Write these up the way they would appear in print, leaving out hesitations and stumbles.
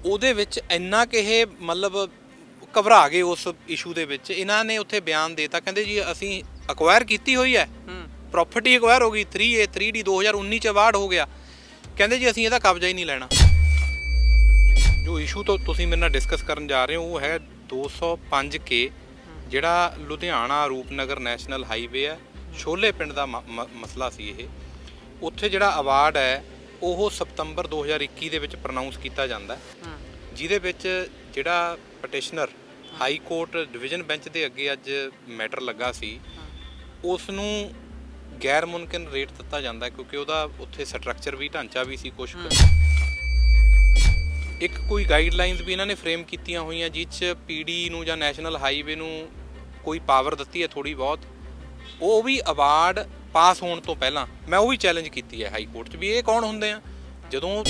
ਉਹਦੇ ਵਿੱਚ ਇੰਨਾ ਕਿ ਇਹ ਮਤਲਬ ਘਬਰਾ ਗਏ ਉਸ ਇਸ਼ੂ ਦੇ ਵਿੱਚ। ਇਹਨਾਂ ਨੇ ਉੱਥੇ ਬਿਆਨ ਦੇਤਾ, ਕਹਿੰਦੇ ਜੀ ਅਸੀਂ ਅਕਵਾਇਰ ਕੀਤੀ ਹੋਈ ਹੈ, ਪ੍ਰੋਪਰਟੀ ਅਕਵਾਇਰ ਹੋ ਗਈ 3A 3D 2019 ਚ ਅਵਾਰਡ ਹੋ ਗਿਆ। ਕਹਿੰਦੇ ਜੀ ਅਸੀਂ ਇਹਦਾ ਕਬਜ਼ਾ ਹੀ ਨਹੀਂ ਲੈਣਾ। ਜੋ ਇਸ਼ੂ ਤੋਂ ਤੁਸੀਂ ਮੇਰੇ ਨਾਲ ਡਿਸਕਸ ਕਰਨ ਜਾ ਰਹੇ ਹੋ ਉਹ ਹੈ 205K, ਜਿਹੜਾ ਲੁਧਿਆਣਾ ਰੂਪਨਗਰ ਨੈਸ਼ਨਲ ਹਾਈਵੇ ਹੈ, ਛੋਲੇ ਪਿੰਡ ਦਾ ਮਸਲਾ ਸੀ ਇਹ। ਉੱਥੇ ਜਿਹੜਾ ਅਵਾਰਡ ਹੈ ਉਹ ਸਤੰਬਰ 2021 ਦੇ ਵਿੱਚ ਪ੍ਰਨਾਉਂਸ ਕੀਤਾ ਜਾਂਦਾ, ਜਿਹਦੇ ਵਿੱਚ ਜਿਹੜਾ petitioner high court division bench ਦੇ ਅੱਗੇ ਅੱਜ ਮੈਟਰ ਲੱਗਾ ਸੀ, ਉਸ ਨੂੰ ਗੈਰ ਮੁਮਕਿਨ ਰੇਟ ਦਿੱਤਾ ਜਾਂਦਾ ਕਿਉਂਕਿ ਉਹਦਾ ਉੱਥੇ ਸਟਰਕਚਰ ਵੀ ਢਾਂਚਾ ਵੀ ਸੀ ਕੁਛ। ਇੱਕ ਕੋਈ ਗਾਈਡਲਾਈਨਸ ਵੀ ਇਹਨਾਂ ਨੇ ਫਰੇਮ ਕੀਤੀਆਂ ਹੋਈਆਂ ਜਿਹ 'ਚ PD ਨੂੰ ਜਾਂ ਨੈਸ਼ਨਲ ਹਾਈਵੇ ਨੂੰ ਕੋਈ ਪਾਵਰ ਦਿੱਤੀ ਹੈ ਥੋੜ੍ਹੀ ਬਹੁਤ। ਉਹ ਵੀ ਅਵਾਰਡ ਪਾਸ ਹੋਣ ਤੋਂ ਪਹਿਲਾਂ ਮੈਂ ਉਹ ਵੀ ਚੈਲੰਜ ਕੀਤੀ ਹੈ ਹਾਈ ਕੋਰਟ 'ਚ ਵੀ ਇਹ ਕੌਣ ਹੁੰਦੇ ਆ। ਜਦੋਂ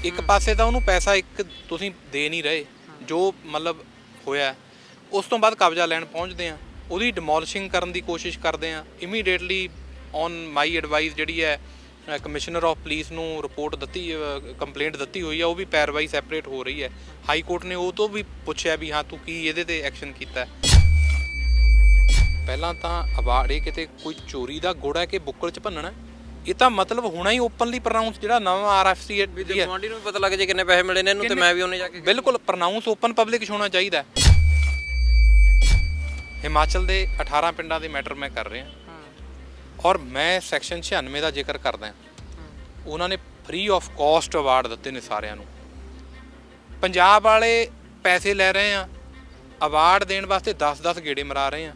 ਇੱਕ ਪਾਸੇ ਤਾਂ ਉਹਨੂੰ ਪੈਸਾ ਇੱਕ ਤੁਸੀਂ ਦੇ ਨਹੀਂ ਰਹੇ, ਜੋ ਮਤਲਬ ਹੋਇਆ ਉਸ ਤੋਂ ਬਾਅਦ ਕਬਜ਼ਾ ਲੈਣ ਪਹੁੰਚਦੇ ਆ, ਉਹਦੀ ਡਿਮੋਲਿਸ਼ਿੰਗ ਕਰਨ ਦੀ ਕੋਸ਼ਿਸ਼ ਕਰਦੇ ਆ। ਇਮੀਡੀਏਟਲੀ ਔਨ ਮਾਈ ਐਡਵਾਈਸ ਜਿਹੜੀ ਹੈ ਕਮਿਸ਼ਨਰ ਆਫ ਪੁਲਿਸ ਨੂੰ ਰਿਪੋਰਟ ਦਿੱਤੀ, ਕੰਪਲੇਂਟ ਦਿੱਤੀ ਹੋਈ ਆ, ਉਹ ਵੀ ਪੈਰਵਾਈ ਸੈਪਰੇਟ ਹੋ ਰਹੀ ਹੈ। ਹਾਈ ਕੋਰਟ ਨੇ ਉਹ ਤੋਂ ਵੀ ਪੁੱਛਿਆ ਵੀ ਹਾਂ ਤੂੰ ਕੀ ਇਹਦੇ ਤੇ ਐਕਸ਼ਨ ਕੀਤਾ। ਪਹਿਲਾਂ ਤਾਂ ਅਵਾਰਡ ਇਹ ਕਿਤੇ ਕੋਈ ਚੋਰੀ ਦਾ ਗੁੜ ਹੈ ਕਿ ਬੁੱਕਲ 'ਚ ਭੰਨਣਾ, ਇਹ ਤਾਂ ਮਤਲਬ ਹੋਣਾ ਹੀ ਓਪਨਲੀ ਪ੍ਰਨਾਉਂਸ। ਜਿਹੜਾ ਨਵਾਂ RFC ਗਵਾਂਢੀ ਨੂੰ ਪਤਾ ਲੱਗ ਜੇ ਕਿੰਨੇ ਪੈਸੇ ਮਿਲੇ ਨੇ ਇਹਨੂੰ ਤੇ ਮੈਂ ਵੀ ਉਹਨੇ ਜਾ ਕੇ ਬਿਲਕੁਲ ਪ੍ਰਨਾਉਂਸ ਓਪਨ ਪਬਲਿਕ 'ਚ ਹੋਣਾ ਚਾਹੀਦਾ। ਹਿਮਾਚਲ ਦੇ 18 ਪਿੰਡਾਂ ਦੇ ਮੈਟਰ ਮੈਂ ਕਰ ਰਿਹਾ ਔਰ ਮੈਂ ਸੈਕਸ਼ਨ 96 ਦਾ ਜ਼ਿਕਰ ਕਰਦਾ। ਉਹਨਾਂ ਨੇ ਫ੍ਰੀ ਆਫ ਕਾਸਟ ਅਵਾਰਡ ਦਿੱਤੇ ਨੇ ਸਾਰਿਆਂ ਨੂੰ। ਪੰਜਾਬ ਵਾਲੇ ਪੈਸੇ ਲੈ ਰਹੇ ਆ, ਅਵਾਰਡ ਦੇਣ ਵਾਸਤੇ 10-10 ਗੇੜੇ ਮਰਾ ਰਹੇ ਆ।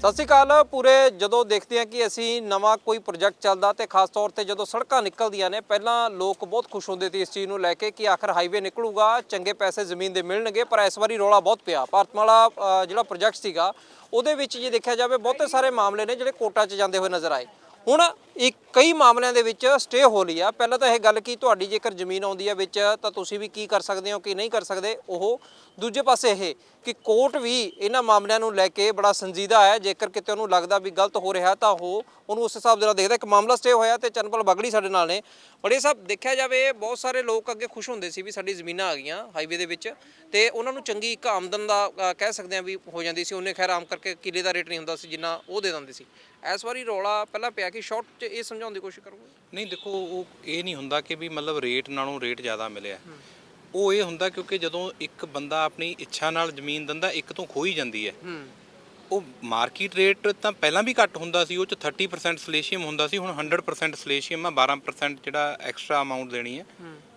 ਸਤਿ ਸ਼੍ਰੀ ਅਕਾਲ। ਪੂਰੇ ਜਦੋਂ ਦੇਖਦੇ ਹਾਂ ਕਿ ਅਸੀਂ ਨਵਾਂ ਕੋਈ ਪ੍ਰੋਜੈਕਟ ਚੱਲਦਾ ਤੇ ਖਾਸ ਤੌਰ ਤੇ ਜਦੋਂ ਸੜਕਾਂ ਨਿਕਲਦੀਆਂ ਨੇ, ਪਹਿਲਾਂ ਲੋਕ ਬਹੁਤ ਖੁਸ਼ ਹੁੰਦੇ ਸੀ ਇਸ ਚੀਜ਼ ਨੂੰ ਲੈ ਕੇ ਕਿ ਆਖਰ ਹਾਈਵੇ ਨਿਕਲੂਗਾ, ਚੰਗੇ ਪੈਸੇ ਜ਼ਮੀਨ ਦੇ ਮਿਲਣਗੇ। ਪਰ ਇਸ ਵਾਰੀ ਰੌਲਾ ਬਹੁਤ ਪਿਆ। ਭਾਰਤਮਾਲਾ ਜਿਹੜਾ ਪ੍ਰੋਜੈਕਟ ਸੀਗਾ ਉਹਦੇ ਵਿੱਚ ਜੇ ਦੇਖਿਆ ਜਾਵੇ ਬਹੁਤੇ ਸਾਰੇ ਮਾਮਲੇ ਨੇ ਜਿਹੜੇ ਕੋਰਟਾਂ 'ਚ ਜਾਂਦੇ ਹੋਏ ਨਜ਼ਰ ਆਏ। ਹੁਣ ਕਈ ਮਾਮਲਿਆਂ ਦੇ ਵਿੱਚ ਸਟੇ ਹੋ ਲਈ ਆ। ਪਹਿਲਾਂ ਤਾਂ ਇਹ ਗੱਲ ਕਿ ਤੁਹਾਡੀ ਜੇਕਰ ਜ਼ਮੀਨ ਆਉਂਦੀ ਹੈ ਵਿੱਚ ਤਾਂ ਤੁਸੀਂ ਵੀ ਕੀ ਕਰ ਸਕਦੇ ਹੋ ਕੀ ਨਹੀਂ ਕਰ ਸਕਦੇ ਉਹ। ਦੂਜੇ ਪਾਸੇ ਇਹ ਕਿ ਕੋਰਟ ਵੀ ਇਹਨਾਂ ਮਾਮਲਿਆਂ ਨੂੰ ਲੈ ਕੇ ਬੜਾ ਸੰਜੀਦਾ ਹੈ। ਜੇਕਰ ਕਿਤੇ ਉਹਨੂੰ ਲੱਗਦਾ ਵੀ ਗਲਤ ਹੋ ਰਿਹਾ ਤਾਂ ਉਹ ਉਹਨੂੰ ਉਸ ਹਿਸਾਬ ਦੇ ਨਾਲ ਦੇਖਦਾ। ਇੱਕ ਮਾਮਲਾ ਸਟੇ ਹੋਇਆ ਤੇ ਚੰਨਪਾਲ ਬਗੜੀ ਸਾਡੇ ਨਾਲ ਨੇ। ਬੜੇ ਸਾਹਿਬ, ਦੇਖਿਆ ਜਾਵੇ ਬਹੁਤ ਸਾਰੇ ਲੋਕ ਅੱਗੇ ਖੁਸ਼ ਹੁੰਦੇ ਸੀ ਵੀ ਸਾਡੀ ਜ਼ਮੀਨਾਂ ਆ ਗਈਆਂ ਹਾਈਵੇ ਦੇ ਵਿੱਚ ਤੇ ਉਹਨਾਂ ਨੂੰ ਚੰਗੀ ਇੱਕ ਆਮਦਨ ਦਾ ਕਹਿ ਸਕਦੇ ਹਾਂ ਵੀ ਹੋ ਜਾਂਦੀ ਸੀ। ਉਹਨੇ ਖੈਰ ਆਮ ਕਰਕੇ ਕਿੱਲੇ ਦਾ ਰੇਟ ਨਹੀਂ ਹੁੰਦਾ ਸੀ ਜਿੰਨਾ ਉਹ ਦੇ ਦਿੰਦੇ ਸੀ। ਇਸ ਵਾਰੀ ਰੌਲਾ ਪਹਿਲਾਂ ਪਿਆ ਕਿ ਸ਼ਾਰਟ 'ਚ ਇਹ ਸਮਝਾਉਣ ਦੀ ਕੋਸ਼ਿਸ਼ ਕਰੋਗੇ? ਨਹੀਂ ਦੇਖੋ, ਉਹ ਇਹ ਨਹੀਂ ਹੁੰਦਾ ਕਿ ਵੀ ਮਤਲਬ ਰੇਟ ਨਾਲੋਂ ਰੇਟ ਜ਼ਿਆਦਾ ਮਿਲਿਆ। ਉਹ ਇਹ ਹੁੰਦਾ ਕਿਉਂਕਿ ਜਦੋਂ ਇੱਕ ਬੰਦਾ ਆਪਣੀ ਇੱਛਾ ਨਾਲ ਜ਼ਮੀਨ ਦਿੰਦਾ ਇੱਕ ਤੋਂ ਖੋਈ ਜਾਂਦੀ ਹੈ। ਉਹ ਮਾਰਕੀਟ ਰੇਟ ਤਾਂ ਪਹਿਲਾਂ ਵੀ ਘੱਟ ਹੁੰਦਾ ਸੀ, ਉਹ 'ਚ 30% ਸਲੇਸ਼ੀਅਮ ਹੁੰਦਾ ਸੀ, ਹੁਣ 100% ਸਲੇਸ਼ੀਅਮ ਆ। 12% ਜਿਹੜਾ ਐਕਸਟਰਾ ਅਮਾਊਂਟ ਦੇਣੀ ਹੈ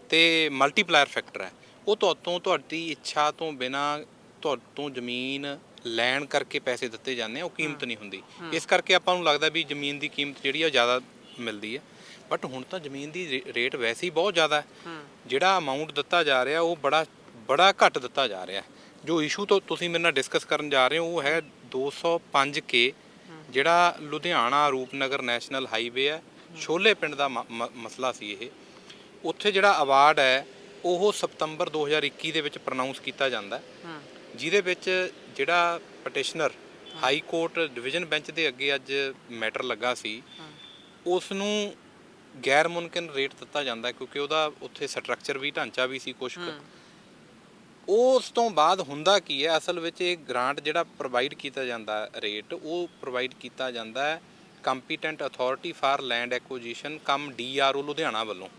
ਤੇ ਮਲਟੀਪਲਾਇਰ ਫੈਕਟਰ ਹੈ। ਉਹ ਤੁਹਾਡੀ ਇੱਛਾ ਤੋਂ ਬਿਨਾਂ ਤੁਹਾਤੋਂ ਜ਼ਮੀਨ ਲੈਣ ਕਰਕੇ ਪੈਸੇ ਦਿੱਤੇ ਜਾਂਦੇ ਆ, ਉਹ ਕੀਮਤ ਨਹੀਂ ਹੁੰਦੀ। ਇਸ ਕਰਕੇ ਆਪਾਂ ਨੂੰ ਲੱਗਦਾ ਵੀ ਜ਼ਮੀਨ ਦੀ ਕੀਮਤ ਜਿਹੜੀ ਆ ਜ਼ਿਆਦਾ ਮਿਲਦੀ ਹੈ। ਬਟ ਹੁਣ ਤਾਂ ਜ਼ਮੀਨ ਦੀ ਰੇਟ ਵੈਸੇ ਹੀ ਬਹੁਤ ਜ਼ਿਆਦਾ ਹੈ। ਜਿਹੜਾ ਅਮਾਊਂਟ ਦਿੱਤਾ ਜਾ ਰਿਹਾ ਉਹ ਬੜਾ ਘੱਟ ਦਿੱਤਾ ਜਾ ਰਿਹਾ। ਜੋ ਇਸ਼ੂ ਤੋਂ ਤੁਸੀਂ ਮੇਰੇ ਨਾਲ ਡਿਸਕਸ ਕਰਨ ਜਾ ਰਹੇ ਹੋ ਉਹ ਹੈ 205K, ਜਿਹੜਾ ਲੁਧਿਆਣਾ ਰੂਪਨਗਰ ਨੈਸ਼ਨਲ ਹਾਈਵੇ ਹੈ, ਛੋਲੇ ਪਿੰਡ ਦਾ ਮਸਲਾ ਸੀ ਇਹ। ਉੱਥੇ ਜਿਹੜਾ ਅਵਾਰਡ ਹੈ ਉਹ ਸਤੰਬਰ 2021 ਦੇ ਵਿੱਚ ਪ੍ਰਨਾਉਂਸ ਕੀਤਾ ਜਾਂਦਾ, ਜਿਹਦੇ ਵਿੱਚ ਜਿਹੜਾ petitioner high court division bench ਦੇ ਅੱਗੇ ਅੱਜ ਮੈਟਰ ਲੱਗਾ ਸੀ, ਉਸ ਨੂੰ ਗੈਰ ਮੁਮਕਿਨ ਰੇਟ ਦਿੱਤਾ ਜਾਂਦਾ ਕਿਉਂਕਿ ਉਹਦਾ ਉੱਥੇ ਸਟਰਕਚਰ ਵੀ ਢਾਂਚਾ ਵੀ ਸੀ ਕੁਛ। ਉਸ ਤੋਂ ਬਾਅਦ ਹੁੰਦਾ ਕੀ ਹੈ ਅਸਲ ਵਿੱਚ, ਇਹ ਗ੍ਰਾਂਟ ਜਿਹੜਾ ਪ੍ਰੋਵਾਈਡ ਕੀਤਾ ਜਾਂਦਾ ਰੇਟ, ਉਹ ਪ੍ਰੋਵਾਈਡ ਕੀਤਾ ਜਾਂਦਾ ਹੈ competent authority for land acquisition cum DRO Ludhiana ਵੱਲੋਂ।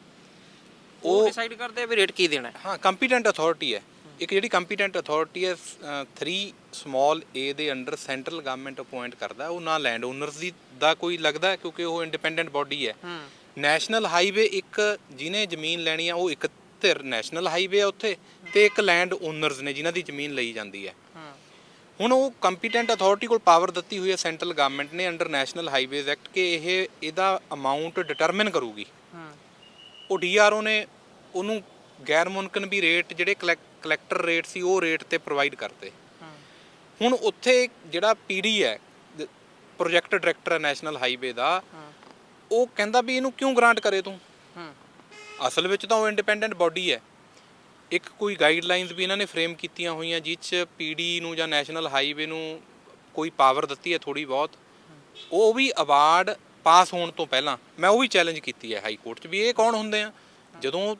ਉਹ ਡਿਸਾਈਡ ਕਰਦੇ ਵੀ ਰੇਟ ਕੀ ਦੇਣਾ ਹੈ। ਹਾਂ, ਕੰਪੀਟੈਂਟ ਅਥਾਰਟੀ ਹੈ ਇੱਕ ਜਿਹੜੀ ਕੰਪੀਟੈਂਟ ਅਥਾਰਟੀ ਹੈ 3a ਦੇ ਅੰਡਰ ਸੈਂਟਰਲ ਗਵਰਨਮੈਂਟ ਅਪੁਆਇੰਟ ਕਰਦਾ। ਉਹ ਨਾ ਲੈਂਡ ਓਨਰਸ ਦਾ ਕੋਈ ਲੱਗਦਾ ਕਿਉਂਕਿ ਉਹ ਇੰਡੀਪੈਂਡੈਂਟ ਬੋਡੀ ਹੈ। ਨੈਸ਼ਨਲ ਹਾਈਵੇ ਇੱਕ ਜਿਹਨੇ ਜ਼ਮੀਨ ਲੈਣੀ ਆ ਉਹ ਇੱਕ ਧਿਰ ਨੈਸ਼ਨਲ ਹਾਈਵੇ ਆ ਉੱਥੇ, ਤੇ ਇੱਕ ਲੈਂਡ ਓਨਰਸ ਨੇ ਜਿਨ੍ਹਾਂ ਦੀ ਜ਼ਮੀਨ ਲਈ ਜਾਂਦੀ ਹੈ। ਹੁਣ ਉਹ ਕੰਪੀਟੈਂਟ ਅਥਾਰਟੀ ਕੋਲ ਪਾਵਰ ਦਿੱਤੀ ਹੋਈ ਹੈ ਸੈਂਟਰਲ ਗਵਰਨਮੈਂਟ ਨੇ ਅੰਡਰ ਨੈਸ਼ਨਲ ਹਾਈਵੇਜ਼ ਐਕਟ ਕਿ ਇਹਦਾ ਅਮਾਊਂਟ ਡਿਟਰਮਿਨ ਕਰੂਗੀ। ਉਹ DRO ਨੇ ਉਹਨੂੰ ਗੈਰ ਮੁਮਕਿਨ ਵੀ ਰੇਟ ਜਿਹੜੇ ਕਲੈਕਟਰ ਰੇਟ ਸੀ ਉਹ ਰੇਟ ਤੇ ਪ੍ਰੋਵਾਈਡ ਕਰਤੇ। ਹੁਣ ਉੱਥੇ ਜਿਹੜਾ PD ਹੈ, ਪ੍ਰੋਜੈਕਟ ਡਾਇਰੈਕਟਰ ਹੈ ਨੈਸ਼ਨਲ ਹਾਈਵੇ ਦਾ, ਉਹ ਕਹਿੰਦਾ ਵੀ ਇਹਨੂੰ ਕਿਉਂ ਗ੍ਰਾਂਟ ਕਰੇ ਤੂੰ। ਅਸਲ ਵਿੱਚ ਤਾਂ ਉਹ ਇੰਡੀਪੈਂਡੈਂਟ ਬੋਡੀ ਹੈ। ਇੱਕ ਕੋਈ ਗਾਈਡਲਾਈਨਸ ਵੀ ਇਹਨਾਂ ਨੇ ਫਰੇਮ ਕੀਤੀਆਂ ਹੋਈਆਂ ਜਿਹ 'ਚ PD ਨੂੰ ਜਾਂ ਨੈਸ਼ਨਲ ਹਾਈਵੇ ਨੂੰ ਕੋਈ ਪਾਵਰ ਦਿੱਤੀ ਹੈ ਥੋੜ੍ਹੀ ਬਹੁਤ। ਉਹ ਵੀ ਅਵਾਰਡ ਪਾਸ ਹੋਣ ਤੋਂ ਪਹਿਲਾਂ ਮੈਂ ਉਹ ਵੀ ਚੈਲੰਜ ਕੀਤੀ ਹੈ ਹਾਈ ਕੋਰਟ 'ਚ ਵੀ ਇਹ ਕੌਣ ਹੁੰਦੇ ਆ। ਜਦੋਂ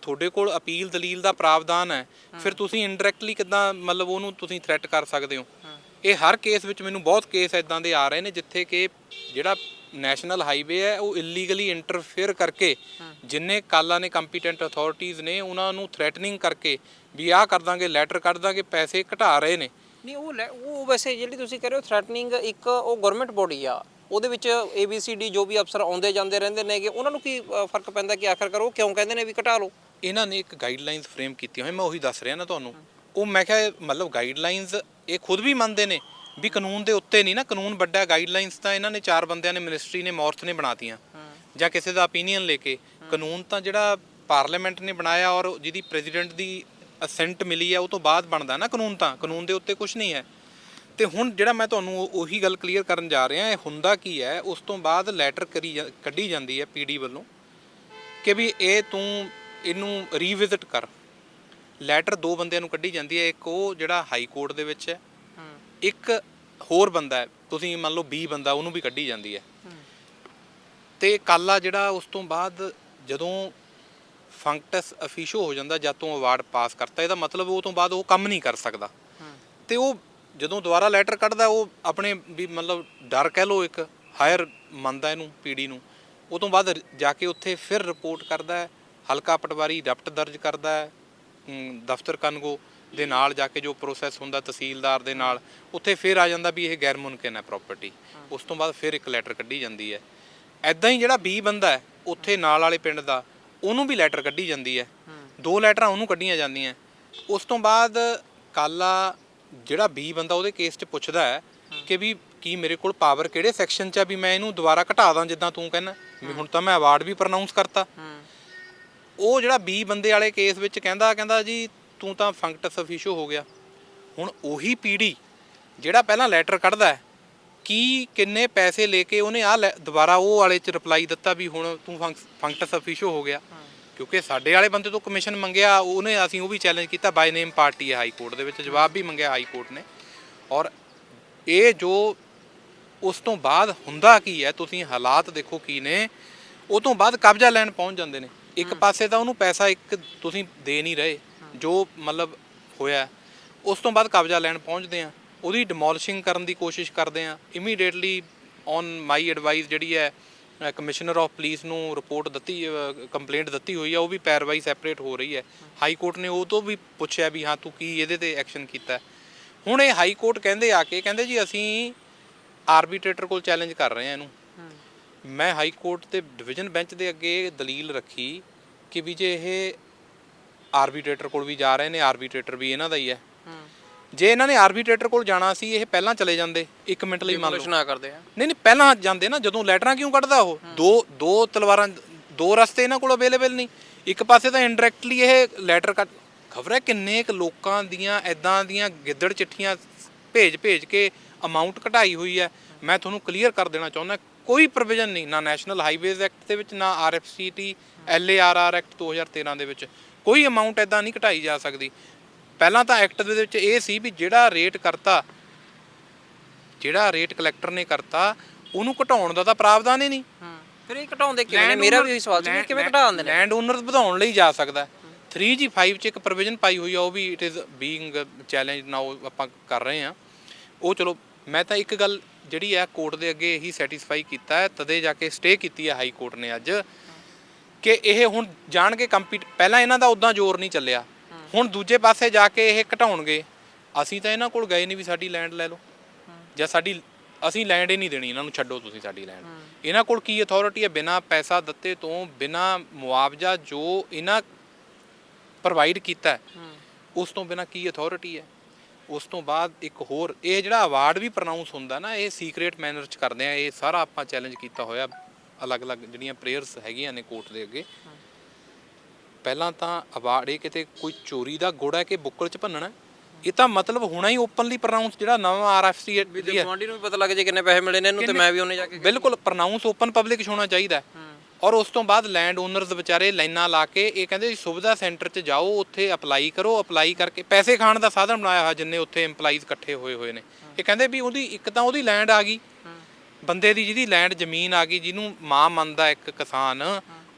ਤੁਹਾਡੇ ਕੋਲ ਅਪੀਲ ਦਲੀਲ ਦਾ ਪ੍ਰਾਵਧਾਨ ਹੈ ਫਿਰ ਤੁਸੀਂ ਇਨਡਾਇਰੈਕਟਲੀ ਕਿੱਦਾਂ ਮਤਲਬ ਉਹਨੂੰ ਤੁਸੀਂ ਥ੍ਰੈਟ ਕਰ ਸਕਦੇ ਹੋ। ਇਹ ਹਰ ਕੇਸ ਵਿੱਚ ਮੈਨੂੰ ਬਹੁਤ ਕੇਸ ਇਦਾਂ ਦੇ ਆ ਰਹੇ ਨੇ ਜਿੱਥੇ ਕਿ ਜਿਹੜਾ ਨੈਸ਼ਨਲ ਹਾਈਵੇ ਹੈ ਉਹ ਇਲੀਗਲੀ ਇੰਟਰਫੇਅਰ ਕਰਕੇ ਜਿੰਨੇ ਕਾਲਾਂ ਨੇ ਕੰਪੀਟੈਂਟ ਅਥਾਰਟੀਜ਼ ਨੇ ਉਹਨਾਂ ਨੂੰ ਥ੍ਰੈਟਨਿੰਗ ਕਰਕੇ ਵੀ ਆਹ ਕਰ ਦਾਂਗੇ ਲੈਟਰ ਕੱਢ ਦਾਂਗੇ ਪੈਸੇ ਘਟਾ ਰਹੇ ਨੇ। ਨਹੀਂ ਉਹ ਵੈਸੇ ਜਿਹੜੀ ਤੁਸੀਂ ਕਹਿ ਰਹੇ ਹੋ ਥ੍ਰੈਟਨਿੰਗ ਇੱਕ ਉਹ ਗਵਰਨਮੈਂਟ ਬੋਡੀ ਆ ਉਹਦੇ ਵਿੱਚ ABCD ਜੋ ਵੀ ਅਫਸਰ ਆਉਂਦੇ ਜਾਂਦੇ ਰਹਿੰਦੇ ਨੇਗੇ ਉਹਨਾਂ ਨੂੰ ਕੀ ਫਰਕ ਪੈਂਦਾ ਕਿ ਆਖਰਕਾਰ ਉਹ ਕਿਉਂ ਕਹਿੰਦੇ ਨੇ ਵੀ ਘਟਾ ਲਓ। ਇਹਨਾਂ ਨੇ ਇੱਕ ਗਾਈਡਲਾਈਨਸ ਫਰੇਮ ਕੀਤੀਆਂ ਹੋਈਆਂ ਮੈਂ ਉਹੀ ਦੱਸ ਰਿਹਾ ਨਾ ਤੁਹਾਨੂੰ। ਉਹ ਮੈਂ ਕਿਹਾ ਮਤਲਬ ਗਾਈਡਲਾਈਨਸ ਇਹ ਖੁਦ ਵੀ ਮੰਨਦੇ ਨੇ ਵੀ ਕਾਨੂੰਨ ਦੇ ਉੱਤੇ ਨਹੀਂ ਨਾ ਕਾਨੂੰਨ ਵੱਡਾ ਗਾਈਡਲਾਈਨਸ ਤਾਂ ਇਹਨਾਂ ਨੇ 4 ਬੰਦਿਆਂ ਨੇ ਮਿਨਿਸਟਰੀ ਨੇ ਮੌਰਥ ਨੇ ਬਣਾਤੀਆਂ ਜਾਂ ਕਿਸੇ ਦਾ ਓਪੀਨੀਅਨ ਲੈ ਕੇ। ਕਾਨੂੰਨ ਤਾਂ ਜਿਹੜਾ ਪਾਰਲੀਮੈਂਟ ਨੇ ਬਣਾਇਆ ਔਰ ਜਿਹਦੀ ਪ੍ਰੈਜ਼ੀਡੈਂਟ ਦੀ ਅਸੈਂਟ ਮਿਲੀ ਹੈ ਉਹ ਤੋਂ ਬਾਅਦ ਬਣਦਾ ਨਾ ਕਾਨੂੰਨ। ਤਾਂ ਕਾਨੂੰਨ ਦੇ ਉੱਤੇ ਕੁਝ ਨਹੀਂ ਹੈ। ਤੇ ਹੁਣ ਜਿਹੜਾ ਮੈਂ ਤੁਹਾਨੂੰ ਉਹੀ ਗੱਲ ਕਲੀਅਰ ਕਰਨ ਜਾ ਰਿਹਾ ਇਹ ਹੁੰਦਾ ਕੀ ਹੈ ਉਸ ਤੋਂ ਬਾਅਦ ਲੈਟਰ ਕੱਢੀ ਜਾਂਦੀ ਹੈ PD ਵੱਲੋਂ ਕਿ ਵੀ ਇਹ ਤੂੰ ਇਹਨੂੰ ਰੀਵਿਜ਼ਿਟ ਕਰ। ਲੈਟਰ 2 ਬੰਦਿਆਂ ਨੂੰ ਕੱਢੀ ਜਾਂਦੀ ਹੈ ਇੱਕ ਉਹ ਜਿਹੜਾ ਹਾਈ ਕੋਰਟ ਦੇ ਵਿੱਚ ਹੈ ਇੱਕ ਹੋਰ ਬੰਦਾ ਹੈ ਤੁਸੀਂ ਮੰਨ ਲਓ B ਬੰਦਾ ਉਹਨੂੰ ਵੀ ਕੱਢੀ ਜਾਂਦੀ ਹੈ। ਤੇ ਕਾਲਾ ਜਿਹੜਾ ਉਸ ਤੋਂ ਬਾਅਦ ਜਦੋਂ ਫੰਕਟਸ ਅਫੀਸ਼ੋ ਹੋ ਜਾਂਦਾ ਜਦ ਤੋਂ ਅਵਾਰਡ ਪਾਸ ਕਰਤਾ ਇਹਦਾ ਮਤਲਬ ਉਹ ਤੋਂ ਬਾਅਦ ਉਹ ਕੰਮ ਨਹੀਂ ਕਰ ਸਕਦਾ। ਤੇ ਉਹ ਜਦੋਂ ਦੁਬਾਰਾ ਲੈਟਰ ਕੱਢਦਾ ਉਹ ਆਪਣੇ ਵੀ ਮਤਲਬ ਡਰ ਕਹਿ ਲਓ ਇੱਕ ਹਾਇਰ ਮੰਨਦਾ ਇਹਨੂੰ PD ਨੂੰ। ਉਹ ਤੋਂ ਬਾਅਦ ਜਾ ਕੇ ਉੱਥੇ ਫਿਰ ਰਿਪੋਰਟ ਕਰਦਾ ਹੈ ਹਲਕਾ ਪਟਵਾਰੀ ਰਪਟ ਦਰਜ ਕਰਦਾ ਹੈ ਦਫ਼ਤਰ ਕਨਗੋ ਦੇ ਨਾਲ ਜਾ ਕੇ ਜੋ ਪ੍ਰੋਸੈਸ ਹੁੰਦਾ ਤਹਿਸੀਲਦਾਰ ਦੇ ਨਾਲ ਉੱਥੇ ਫਿਰ ਆ ਜਾਂਦਾ ਵੀ ਇਹ ਗੈਰ ਮੁਮਕਿਨ ਹੈ ਪ੍ਰਾਪਰਟੀ। ਉਸ ਤੋਂ ਬਾਅਦ ਫਿਰ ਇੱਕ ਲੈਟਰ ਕੱਢੀ ਜਾਂਦੀ ਹੈ। ਐਦਾਂ ਹੀ ਜਿਹੜਾ B ਬੰਦਾ ਹੈ ਉੱਥੇ ਨਾਲ ਵਾਲੇ ਪਿੰਡ ਦਾ ਉਹਨੂੰ ਵੀ ਲੈਟਰ ਕੱਢੀ ਜਾਂਦੀ ਹੈ। 2 ਲੈਟਰਾਂ ਉਹਨੂੰ ਕੱਢੀਆਂ ਜਾਂਦੀਆਂ। ਉਸ ਤੋਂ ਬਾਅਦ ਕਾਲਾ ਜਿਹੜਾ B ਬੰਦਾ ਉਹਦੇ ਕੇਸ 'ਚ ਪੁੱਛਦਾ ਹੈ ਕਿ ਵੀ ਕੀ ਮੇਰੇ ਕੋਲ ਪਾਵਰ ਕਿਹੜੇ ਸੈਕਸ਼ਨ 'ਚ ਆ ਵੀ ਮੈਂ ਇਹਨੂੰ ਦੁਬਾਰਾ ਘਟਾ ਦਾਂ ਜਿੱਦਾਂ ਤੂੰ ਕਹਿੰਦਾ ਵੀ ਹੁਣ ਤਾਂ ਮੈਂ ਅਵਾਰਡ ਵੀ ਪ੍ਰਨਾਉਂਸ ਕਰਤਾ। ਉਹ ਜਿਹੜਾ B ਬੰਦੇ ਵਾਲੇ ਕੇਸ ਵਿੱਚ ਕਹਿੰਦਾ ਜੀ ਤੂੰ ਤਾਂ ਫੰਕਟਸ ਅਫੀਸ਼ੋ ਹੋ ਗਿਆ। ਹੁਣ ਉਹੀ PD ਜਿਹੜਾ ਪਹਿਲਾਂ ਲੈਟਰ ਕੱਢਦਾ ਹੈ ਕੀ ਕਿੰਨੇ ਪੈਸੇ ਲੈ ਕੇ ਉਹਨੇ ਦੁਬਾਰਾ ਉਹ ਵਾਲੇ 'ਚ ਰਿਪਲਾਈ ਦਿੱਤਾ ਵੀ ਹੁਣ ਤੂੰ ਫੰਕਟਸ ਅਫੀਸ਼ੋ ਹੋ ਗਿਆ ਕਿਉਂਕਿ ਸਾਡੇ ਵਾਲੇ ਬੰਦੇ ਤੋਂ ਕਮਿਸ਼ਨ ਮੰਗਿਆ ਉਹਨੇ ਅਸੀਂ ਉਹ ਵੀ ਚੈਲੰਜ ਕੀਤਾ ਬਾਈ ਨੇਮ ਪਾਰਟੀ ਹੈ ਹਾਈ ਕੋਰਟ ਦੇ ਵਿੱਚ ਜਵਾਬ ਵੀ ਮੰਗਿਆ ਹਾਈ ਕੋਰਟ ਨੇ। ਔਰ ਇਹ ਜੋ ਉਸ ਤੋਂ ਬਾਅਦ ਹੁੰਦਾ ਕੀ ਹੈ ਤੁਸੀਂ ਹਾਲਾਤ ਦੇਖੋ ਕੀ ਨੇ। ਉਹ ਤੋਂ ਬਾਅਦ ਕਬਜ਼ਾ ਲੈਣ ਪਹੁੰਚ ਜਾਂਦੇ ਨੇ। ਇੱਕ ਪਾਸੇ ਤਾਂ ਉਹਨੂੰ ਪੈਸਾ ਇੱਕ ਤੁਸੀਂ ਦੇ ਨਹੀਂ ਰਹੇ ਜੋ ਮਤਲਬ ਹੋਇਆ। ਉਸ ਤੋਂ ਬਾਅਦ ਕਬਜ਼ਾ ਲੈਣ ਪਹੁੰਚਦੇ ਆ ਉਹਦੀ ਡਿਮੋਲਿਸ਼ਿੰਗ ਕਰਨ ਦੀ ਕੋਸ਼ਿਸ਼ ਕਰਦੇ ਆ। ਇਮੀਡੀਏਟਲੀ ਔਨ ਮਾਈ ਐਡਵਾਈਸ ਜਿਹੜੀ ਹੈ ਕਮਿਸ਼ਨਰ ਆਫ ਪੁਲਿਸ ਨੂੰ ਰਿਪੋਰਟ ਦਿੱਤੀ ਕੰਪਲੇਂਟ ਦਿੱਤੀ ਹੋਈ ਹੈ ਉਹ ਵੀ ਪੈਰਵਾਈ ਸੈਪਰੇਟ ਹੋ ਰਹੀ ਹੈ। ਹਾਈ ਕੋਰਟ ਨੇ ਉਹ ਤੋਂ ਵੀ ਪੁੱਛਿਆ ਵੀ ਹਾਂ ਤੂੰ ਕੀ ਇਹਦੇ ਤੇ ਐਕਸ਼ਨ ਕੀਤਾ। ਹੁਣ ਇਹ ਹਾਈ ਕੋਰਟ ਕਹਿੰਦੇ ਜੀ ਅਸੀਂ ਆਰਬੀਟਰੇਟਰ ਕੋਲ ਚੈਲੰਜ ਕਰ ਰਹੇ ਹਾਂ ਇਹਨੂੰ। ਮੈਂ ਹਾਈ ਕੋਰਟ ਤੇ ਡਿਵੀਜ਼ਨ ਬੈਂਚ ਦੇ ਅੱਗੇ ਦਲੀਲ ਰੱਖੀ ਕਿ ਵੀ ਜੇ ਇਹ ਆਰਬੀਟਰੇਟਰ ਕੋਲ ਵੀ ਜਾ ਰਹੇ ਨੇ ਆਰਬੀਟਰੇਟਰ ਵੀ ਇਹਨਾਂ ਦਾ ਹੀ ਹੈ। ਜੇ ਇਹਨਾਂ ਨੇ ਆਰਬੀਟਰੇਟਰ ਕੋਲ ਜਾਣਾ ਸੀ ਇਹ ਪਹਿਲਾਂ ਚਲੇ ਜਾਂਦੇ 1 ਮਿੰਟ ਲਈ ਮੰਨ ਲਓ ਕਰਦੇ ਆ ਨਹੀਂ ਪਹਿਲਾਂ ਜਾਂਦੇ ਨਾ। ਜਦੋਂ ਲੈਟਰਾਂ ਕਿਉਂ ਕੱਢਦਾ ਉਹ ਦੋ ਤਲਵਾਰਾਂ 2 ਰਸਤੇ ਇਹਨਾਂ ਕੋਲ ਅਵੇਲੇਬਲ ਨਹੀਂ। ਇੱਕ ਪਾਸੇ ਤਾਂ ਇਨਡਾਇਰੈਕਟਲੀ ਇਹ ਲੈਟਰ ਖਬਰ ਹੈ ਕਿੰਨੇ ਕੁ ਲੋਕਾਂ ਦੀਆਂ ਐਦਾਂ ਦੀਆਂ ਗਿੱਦੜ ਚਿੱਠੀਆਂ ਭੇਜ ਕੇ ਅਮਾਊਂਟ ਘਟਾਈ ਹੋਈ ਹੈ। ਮੈਂ ਤੁਹਾਨੂੰ ਕਲੀਅਰ ਕਰ ਦੇਣਾ ਚਾਹੁੰਦਾ ਕੋਈ ਪ੍ਰੋਵੀਜ਼ਨ ਨਹੀਂ ਨਾ ਨੈਸ਼ਨਲ ਹਾਈਵੇਜ਼ ਐਕਟ ਦੇ ਵਿੱਚ ਨਾ RFCT LARR ਐਕਟ 2013 ਦੇ ਵਿੱਚ ਕੋਈ ਅਮਾਊਂਟ ਐਦਾਂ ਨਹੀਂ ਘਟਾਈ ਜਾ ਸਕਦੀ। ਪਹਿਲਾਂ ਤਾਂ ਐਕਟ ਦੇ ਵਿੱਚ ਇਹ ਸੀ ਵੀ ਜਿਹੜਾ ਰੇਟ ਕਲੈਕਟਰ ਨੇ ਕਰਤਾ ਉਹਨੂੰ ਘਟਾਉਣ ਦਾ ਤਾਂ ਪ੍ਰਾਵਧਾਨ ਹੀ ਨਹੀਂ। ਫਿਰ ਇਹ ਘਟਾਉਂਦੇ ਕਿਵੇਂ ਨੇ ਮੇਰਾ ਵੀ ਸਵਾਲ ਸੀ ਕਿਵੇਂ ਘਟਾ ਦਿੰਦੇ ਨੇ। ਲੈਂਡ ਓਨਰਸ ਵਧਾਉਣ ਲਈ ਜਾ ਸਕਦਾ। 3G5 'ਚ ਇੱਕ ਪ੍ਰੋਵੀਜ਼ਨ ਪਾਈ ਹੋਈ ਆ ਉਹ ਵੀ ਇਟ ਇਜ਼ ਬੀਇੰਗ ਚੈਲੰਜ ਨਾਓ ਆਪਾਂ ਕਰ ਰਹੇ ਹਾਂ ਉਹ। ਚਲੋ ਮੈਂ ਤਾਂ ਇੱਕ ਗੱਲ ਜਿਹੜੀ ਹੈ ਕੋਰਟ ਦੇ ਅੱਗੇ ਇਹੀ ਸੈਟੀਸਫਾਈ ਕੀਤਾ ਹੈ ਤਦੇ ਜਾ ਕੇ ਸਟੇ ਕੀਤੀ ਹੈ ਹਾਈ ਕੋਰਟ ਨੇ ਅੱਜ ਕਿ ਇਹ ਹੁਣ ਜਾਣ ਕੇ ਪਹਿਲਾਂ ਇਹਨਾਂ ਦਾ ਉੱਦਾਂ ਜ਼ੋਰ ਨਹੀਂ ਚੱਲਿਆ ਹੁਣ ਦੂਜੇ ਪਾਸੇ ਜਾ ਕੇ ਇਹ ਘਟਾਉਣਗੇ। ਅਸੀਂ ਤਾਂ ਇਹਨਾਂ ਕੋਲ ਗਏ ਨਹੀਂ ਵੀ ਸਾਡੀ ਲੈਂਡ ਲੈ ਲਓ ਜਾਂ ਅਸੀਂ ਲੈਂਡ ਹੀ ਨਹੀਂ ਦੇਣੀ ਇਹਨਾਂ ਨੂੰ ਛੱਡੋ ਤੁਸੀਂ ਸਾਡੀ ਲੈਂਡ। ਇਹਨਾਂ ਕੋਲ ਕੀ ਅਥਾਰਟੀ ਹੈ ਬਿਨਾਂ ਪੈਸਾ ਦਿੱਤੇ ਤੋਂ ਬਿਨਾਂ ਮੁਆਵਜ਼ਾ ਜੋ ਇਹਨਾਂ ਪ੍ਰੋਵਾਈਡ ਕੀਤਾ ਉਸ ਤੋਂ ਬਿਨਾਂ ਕੀ ਅਥਾਰਟੀ ਹੈ। ਉਸ ਤੋਂ ਬਾਅਦ ਇੱਕ ਹੋਰ ਇਹ ਜਿਹੜਾ ਅਵਾਰਡ ਵੀ ਪ੍ਰਨਾਉਂਸ ਹੁੰਦਾ ਨਾ ਇਹ ਸੀਕ੍ਰੇਟ ਮੈਨਰ 'ਚ ਕਰਦੇ ਆ। ਇਹ ਸਾਰਾ ਆਪਾਂ ਚੈਲੰਜ ਕੀਤਾ ਹੋਇਆ ਅਲੱਗ-ਅਲੱਗ ਜਿਹੜੀਆਂ ਪ੍ਰੇਅਰਸ ਹੈਗੀਆਂ ਨੇ ਕੋਰਟ ਦੇ ਅੱਗੇ। ਪਹਿਲਾਂ ਤਾਂ ਅਵਾਰਡ ਇਹ ਕਿਤੇ ਕੋਈ ਚੋਰੀ ਦਾ ਗੁੜ ਹੈ ਕਿ ਬੁੱਕਲ 'ਚ ਭੰਨਣਾ ਇਹ ਤਾਂ ਮਤਲਬ ਹੋਣਾ ਹੀ ਓਪਨਲੀ ਪ੍ਰਨਾਉਂਸ ਜਿਹੜਾ ਨਵਾਂ RFC ਗਵਾਂਢੀ ਨੂੰ ਵੀ ਪਤਾ ਲੱਗ ਜੇ ਕਿੰਨੇ ਪੈਸੇ ਮਿਲੇ ਨੇ ਇਹਨੂੰ ਤੇ ਮੈਂ ਵੀ ਉਹਨੇ ਜਾ ਕੇ ਬਿਲਕੁਲ ਪ੍ਰਨਾਉਂਸ ਓਪਨ ਪਬਲਿਕ 'ਚ ਹੋਣਾ ਚਾਹੀਦਾ। ਔਰ ਉਸ ਤੋਂ ਬਾਅਦ ਲੈਂਡ ਓਨਰਸ ਵਿਚਾਰੇ ਲਾਈਨਾਂ ਲਾ ਕੇ ਇਹ ਕਹਿੰਦੇ ਸੁਵਿਧਾ ਸੈਂਟਰ 'ਚ ਜਾਓ ਉੱਥੇ ਅਪਲਾਈ ਕਰੋ ਅਪਲਾਈ ਕਰਕੇ ਪੈਸੇ ਖਾਣ ਦਾ ਸਾਧਨ ਬਣਾਇਆ ਹੋਇਆ ਜਿੰਨੇ ਉੱਥੇ EMPLOYEES ਇਕੱਠੇ ਹੋਏ ਨੇ। ਇਹ ਕਹਿੰਦੇ ਵੀ ਉਹਦੀ ਇੱਕ ਤਾਂ ਉਹਦੀ ਲੈਂਡ ਆ ਗਈ ਬੰਦੇ ਦੀ ਜਿਹਦੀ ਲੈਂਡ ਜ਼ਮੀਨ ਆ ਗਈ, ਜਿਹਨੂੰ ਮਾਂ ਮੰਨਦਾ ਇੱਕ ਕਿਸਾਨ,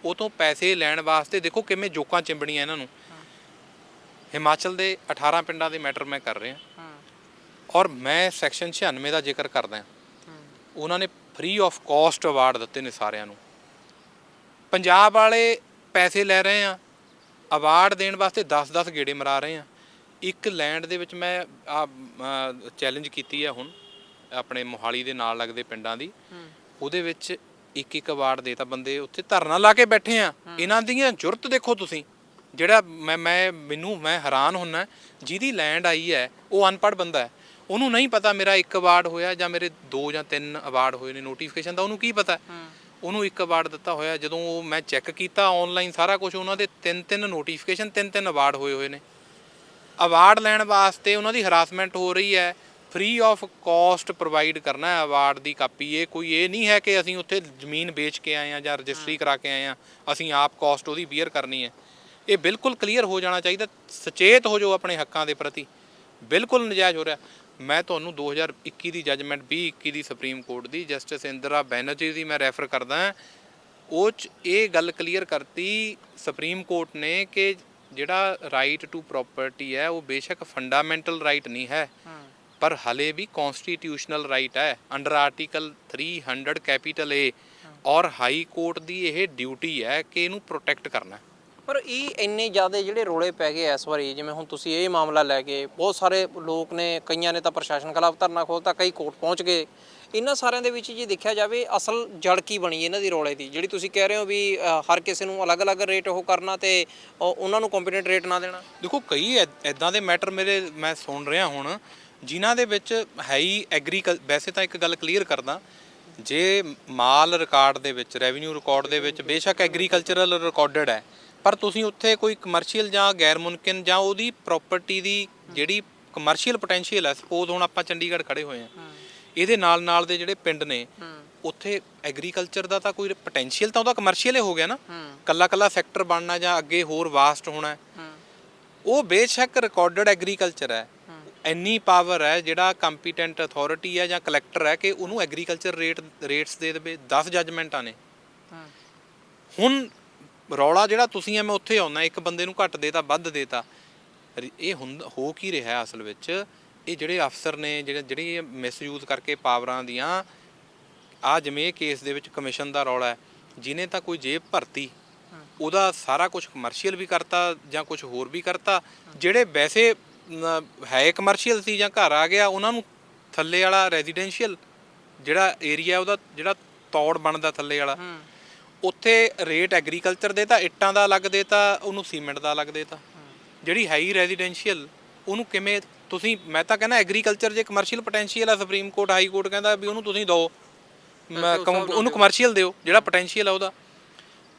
ਉਹ ਤੋਂ ਪੈਸੇ ਲੈਣ ਵਾਸਤੇ ਦੇਖੋ ਕਿਵੇਂ ਜੋਕਾਂ ਚਿੰਬੜੀਆਂ ਇਹਨਾਂ ਨੂੰ। ਹਿਮਾਚਲ ਦੇ 18 ਪਿੰਡਾਂ ਦੇ ਮੈਟਰ ਮੈਂ ਕਰ ਰਿਹਾ, ਔਰ ਮੈਂ ਸੈਕਸ਼ਨ 96 ਦਾ ਜ਼ਿਕਰ ਕਰਦਾ। ਉਹਨਾਂ ਨੇ ਫ੍ਰੀ ਆਫ ਕਾਸਟ ਅਵਾਰਡ ਦਿੱਤੇ ਨੇ ਸਾਰਿਆਂ ਨੂੰ। ਪੰਜਾਬ ਵਾਲੇ ਪੈਸੇ ਲੈ ਰਹੇ ਆ, ਅਵਾਰਡ ਦੇਣ ਵਾਸਤੇ 10-10 ਗੇੜੇ ਮਰਾ ਰਹੇ ਆ। ਇੱਕ ਲੈਂਡ ਦੇ ਵਿੱਚ ਮੈਂ ਚੈਲੰਜ ਕੀਤੀ ਹੈ ਹੁਣ ਆਪਣੇ ਮੋਹਾਲੀ ਦੇ ਨਾਲ ਲੱਗਦੇ ਪਿੰਡਾਂ ਦੀ, ਉਹਦੇ ਵਿੱਚ ਇੱਕ ਅਵਾਰਡ ਦੇਤਾ। ਬੰਦੇ ਉੱਥੇ ਧਰਨਾ ਲਾ ਕੇ ਬੈਠੇ ਆ। ਇਹਨਾਂ ਦੀਆਂ ਜੁਰਤ ਦੇਖੋ ਤੁਸੀਂ। ਜਿਹੜਾ ਮੈਂ ਹੈਰਾਨ ਹੁੰਨਾ, ਜਿਹਦੀ ਲੈਂਡ ਆਈ ਹੈ ਉਹ ਅਨਪੜ੍ਹ ਬੰਦਾ ਹੈ, ਉਹਨੂੰ ਨਹੀਂ ਪਤਾ ਮੇਰਾ ਇੱਕ ਅਵਾਰਡ ਹੋਇਆ ਜਾਂ ਮੇਰੇ 2 ਜਾਂ 3 ਅਵਾਰਡ ਹੋਏ ਨੇ ਨੋਟੀਫਿਕੇਸ਼ਨ ਦਾ, ਉਹਨੂੰ ਕੀ ਪਤਾ। ਉਹਨੂੰ ਇੱਕ ਅਵਾਰਡ ਦਿੱਤਾ ਹੋਇਆ। ਜਦੋਂ ਉਹ ਮੈਂ ਚੈੱਕ ਕੀਤਾ ਆਨਲਾਈਨ ਸਾਰਾ ਕੁਝ, ਉਹਨਾਂ ਦੇ 3-3 ਨੋਟੀਫਿਕੇਸ਼ਨ, 3-3 ਅਵਾਰਡ ਹੋਏ ਨੇ। ਅਵਾਰਡ ਲੈਣ ਵਾਸਤੇ ਉਹਨਾਂ ਦੀ ਹਰਾਸਮੈਂਟ ਹੋ ਰਹੀ ਹੈ। ਫ੍ਰੀ ਆਫ ਕਾਸਟ ਪ੍ਰੋਵਾਈਡ ਕਰਨਾ ਹੈ ਅਵਾਰਡ ਦੀ ਕਾਪੀ। ਇਹ ਨਹੀਂ ਹੈ ਕਿ ਅਸੀਂ ਉੱਥੇ ਜ਼ਮੀਨ ਵੇਚ ਕੇ ਆਏ ਹਾਂ ਜਾਂ ਰਜਿਸਟਰੀ ਕਰਾ ਕੇ ਆਏ ਹਾਂ, ਅਸੀਂ ਆਪ ਕਾਸਟ ਉਹਦੀ ਬੀਅਰ ਕਰਨੀ ਹੈ। ਇਹ ਬਿਲਕੁਲ ਕਲੀਅਰ ਹੋ ਜਾਣਾ ਚਾਹੀਦਾ। ਸੁਚੇਤ ਹੋ ਜਾਓ ਆਪਣੇ ਹੱਕਾਂ ਦੇ ਪ੍ਰਤੀ। ਬਿਲਕੁਲ ਨਜਾਇਜ਼ ਹੋ ਰਿਹਾ। ਮੈਂ ਤੁਹਾਨੂੰ 2021 ਦੀ ਜੱਜਮੈਂਟ 2021 ਦੀ ਸੁਪਰੀਮ ਕੋਰਟ ਦੀ ਜਸਟਿਸ ਇੰਦਰਾ ਬੈਨਰਜੀ ਦੀ ਮੈਂ ਰੈਫਰ ਕਰਦਾ। ਉਹ 'ਚ ਇਹ ਗੱਲ ਕਲੀਅਰ ਕਰਤੀ ਸੁਪਰੀਮ ਕੋਰਟ ਨੇ ਕਿ ਜਿਹੜਾ ਰਾਈਟ ਟੂ ਪ੍ਰੋਪਰਟੀ ਹੈ ਉਹ ਬੇਸ਼ੱਕ ਫੰਡਾਮੈਂਟਲ ਰਾਈਟ ਨਹੀਂ ਹੈ, ਪਰ ਹਲੇ ਵੀ ਕੌਨਸਟੀਟਿਊਸ਼ਨਲ ਰਾਈਟ ਹੈ ਅੰਡਰ ਆਰਟੀਕਲ 300 ਕੈਪੀਟਲ ਏ। ਔਰ ਹਾਈ ਕੋਰਟ ਦੀ ਇਹ ਡਿਊਟੀ ਹੈ ਕਿ ਇਹਨੂੰ ਪ੍ਰੋਟੈਕਟ ਕਰਨਾ। ਪਰ ਇਹ ਇੰਨੇ ਜ਼ਿਆਦਾ ਜਿਹੜੇ ਰੋਲੇ ਪੈ ਗਏ ਇਸ ਵਾਰੀ, ਜਿਵੇਂ ਹੁਣ ਤੁਸੀਂ ਇਹ ਮਾਮਲਾ ਲੈ ਕੇ ਬਹੁਤ ਸਾਰੇ ਲੋਕ ਨੇ, ਕਈਆਂ ਨੇ ਤਾਂ ਪ੍ਰਸ਼ਾਸਨ ਖਿਲਾਫ ਧਰਨਾ ਖੋਲ੍ਹਤਾ, ਕਈ ਕੋਰਟ ਪਹੁੰਚ ਗਏ। ਇਹਨਾਂ ਸਾਰਿਆਂ ਦੇ ਵਿੱਚ ਜੇ ਦੇਖਿਆ ਜਾਵੇ ਅਸਲ ਜੜ ਕੀ ਬਣੀ ਇਹਨਾਂ ਦੀ ਰੌਲੇ ਦੀ, ਜਿਹੜੀ ਤੁਸੀਂ ਕਹਿ ਰਹੇ ਹੋ ਵੀ ਹਰ ਕਿਸੇ ਨੂੰ ਅਲੱਗ-ਅਲੱਗ ਰੇਟ ਉਹ ਕਰਨਾ ਤੇ ਉਹਨਾਂ ਨੂੰ ਕੰਪੀਟੈਂਟ ਰੇਟ ਨਾ ਦੇਣਾ। ਦੇਖੋ ਕਈ ਇੱਦਾਂ ਦੇ ਮੈਟਰ ਮੈਂ ਸੁਣ ਰਿਹਾ ਹੁਣ, ਜਿਨ੍ਹਾਂ ਦੇ ਵਿੱਚ ਹੈ ਹੀ ਵੈਸੇ ਤਾਂ ਇੱਕ ਗੱਲ ਕਲੀਅਰ ਕਰਦਾ, ਜੇ ਮਾਲ ਰਿਕਾਰਡ ਦੇ ਵਿੱਚ, ਰੈਵਨਿਊ ਰਿਕਾਰਡ ਦੇ ਵਿੱਚ ਬੇਸ਼ੱਕ ਐਗਰੀਕਲਚਰਲ ਰਿਕਾਰਡਡ ਹੈ, ਪਰ ਤੁਸੀਂ ਉੱਥੇ ਕੋਈ ਕਮਰਸ਼ੀਅਲ ਜਾਂ ਗੈਰ ਮੁਮਕਿਨ ਜਾਂ ਉਹਦੀ ਪ੍ਰਾਪਰਟੀ ਦੀ ਜਿਹੜੀ ਕਮਰਸ਼ੀਅਲ ਪੋਟੈਂਸ਼ੀਅਲ ਹੈ, ਸਪੋਜ਼ ਹੁਣ ਆਪਾਂ ਚੰਡੀਗੜ੍ਹ ਖੜੇ ਹੋਏ ਹਾਂ, ਇਹਦੇ ਨਾਲ ਦੇ ਜਿਹੜੇ ਪਿੰਡ ਨੇ ਉੱਥੇ ਐਗਰੀਕਲਚਰ ਦਾ ਤਾਂ ਕੋਈ ਪੋਟੈਂਸ਼ੀਅਲ ਤਾਂ ਉਹਦਾ ਕਮਰਸ਼ੀਅਲ ਹੀ ਹੋ ਗਿਆ ਨਾ। ਕੱਲਾ ਸੈਕਟਰ ਬਣਨਾ ਜਾਂ ਅੱਗੇ ਹੋਰ ਵਾਸਟ ਹੋਣਾ, ਉਹ ਬੇਸ਼ੱਕ ਰਿਕਾਰਡਡ ਐਗਰੀਕਲਚਰ ਹੈ। ਇੰਨੀ ਪਾਵਰ ਹੈ ਜਿਹੜਾ ਕੰਪੀਟੈਂਟ ਅਥਾਰਟੀ ਹੈ ਜਾਂ ਕਲੈਕਟਰ ਹੈ ਕਿ ਉਹਨੂੰ ਐਗਰੀਕਲਚਰ ਰੇਟਸ ਦੇ ਦੇਵੇ। 10 ਜੱਜਮੈਂਟਾਂ ਨੇ। ਹੁਣ ਰੌਲਾ ਜਿਹੜਾ ਤੁਸੀਂ ਮੈਂ ਉੱਥੇ ਆਉਣਾ, ਇੱਕ ਬੰਦੇ ਨੂੰ ਘੱਟ ਦੇਤਾ ਵੱਧ ਦੇਤਾ, ਇਹ ਹੋ ਕੀ ਰਿਹਾ ਅਸਲ ਵਿੱਚ? ਇਹ ਜਿਹੜੇ ਅਫਸਰ ਨੇ ਜਿਹੜੀ ਮਿਸਯੂਜ਼ ਕਰਕੇ ਪਾਵਰਾਂ ਦੀਆਂ, ਜਿਵੇਂ ਇਹ ਕੇਸ ਦੇ ਵਿੱਚ ਕਮਿਸ਼ਨ ਦਾ ਰੌਲਾ ਹੈ, ਜਿਹਨੇ ਤਾਂ ਕੋਈ ਜੇਬ ਭਰਤੀ, ਉਹਦਾ ਸਾਰਾ ਕੁਝ ਕਮਰਸ਼ੀਅਲ ਵੀ ਕਰਤਾ ਜਾਂ ਕੁਝ ਹੋਰ ਵੀ ਕਰਤਾ। ਜਿਹੜੇ ਵੈਸੇ ਹੈ ਕਮਰਸ਼ੀਅਲ ਸੀ ਜਾਂ ਘਰ ਆ ਗਿਆ, ਉਹਨਾਂ ਨੂੰ ਥੱਲੇ ਵਾਲਾ ਰੈਜ਼ੀਡੈਂਸ਼ੀਅਲ ਜਿਹੜਾ ਏਰੀਆ, ਉਹਦਾ ਜਿਹੜਾ ਤੌੜ ਬਣਦਾ ਥੱਲੇ ਵਾਲਾ, ਉੱਥੇ ਰੇਟ ਐਗਰੀਕਲਚਰ ਦੇਤਾ, ਇੱਟਾਂ ਦਾ ਅਲੱਗ ਦੇਤਾ, ਉਹਨੂੰ ਸੀਮੈਂਟ ਦਾ ਅਲੱਗ ਦੇਤਾ। ਜਿਹੜੀ ਹੈ ਹੀ ਰੈਜ਼ੀਡੈਂਸ਼ੀਅਲ, ਉਹਨੂੰ ਕਿਵੇਂ ਤੁਸੀਂ, ਮੈਂ ਤਾਂ ਕਹਿੰਦਾ ਐਗਰੀਕਲਚਰ ਜੇ ਕਮਰਸ਼ੀਅਲ ਪੋਟੈਂਸ਼ੀਅਲ ਆ, ਸੁਪਰੀਮ ਕੋਰਟ ਹਾਈ ਕੋਰਟ ਕਹਿੰਦਾ ਵੀ ਉਹਨੂੰ ਤੁਸੀਂ ਦਿਓ, ਉਹਨੂੰ ਕਮਰਸ਼ੀਅਲ ਦਿਓ ਜਿਹੜਾ ਪੋਟੈਂਸ਼ੀਅਲ ਆ ਉਹਦਾ।